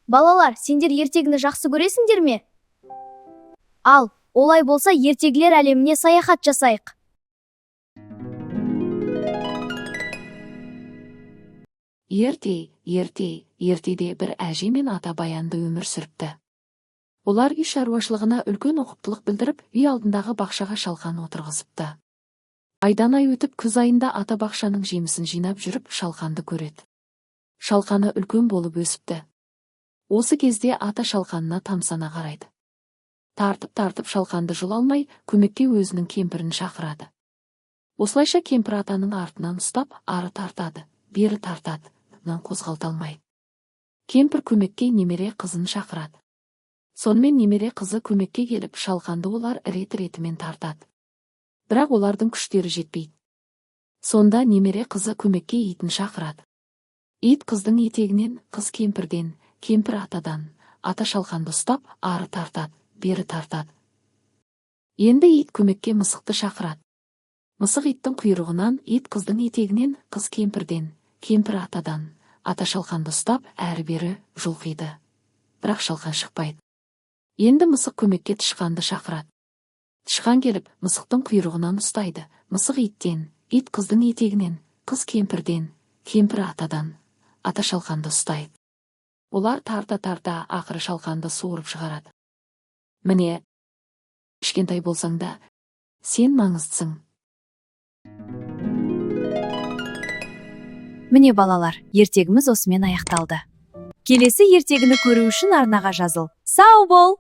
Балалар, сендер ертегіні жақсы көресіңдер ме? Ал, олай болса ертегілер әлеміне саяхат жасайық. Ертеде бір әже мен ата баянды өмір сүріпті. Олар үй шаруашылығына үлкен ұқыптылық білдіріп, үй алдындағы бақшаға шалқан отырғызыпты. Айдан ай өтіп, күз айында ата бақшаның жемісін жинап жүріп, шалқанды көреді. Шалқаны үлкен болып өсіпті. Осы кезде ата шалқанына тамсана қарайды. Тартып шалқанды жұла алмай, көмекке өзінің кемпірін шақырады. Осылайша кемпір атаның артынан ұстап, ары тартады, бері тартады, қозғалта алмайды. Кемпір көмекке немере қызын шақырады. Сонымен немере қызы көмекке келіп, шалқанды олар рет-ретімен тартады. Бірақ олардың күштері жетпейді. Сонда немере қызы көмекке итін шақырады. Ит қыздың етегінен, қыз кемпірден, кемпір атадан, ата шалқанды ұстап, ары тартады, бері тартады. Енді ит көмекке мысықты шақырады. Мысық иттің құйрығынан, ит қыздың етегінен, қыз кемпірден, кемпір атадан, ата шалқанды ұстап, әрі-бері жұлқиды. Бірақ шалқан шықпайды. Енді мысық көмекке тышқанды шақырады. Тышқан келіп, мысықтың құйрығынан ұстайды. Мысық иттен, ит қыздың етегінен, қыз кемпірден, кемпір атадан, ата шалқанды ұстайды. Олар тарта ақыры шалқанды суырып шығарады. Міне, кішкентай болсаң да, сен маңыздысың. Міне балалар, ертегіміз осымен аяқталды. Келесі ертегіні көру үшін арнаға жазыл. Сау бол!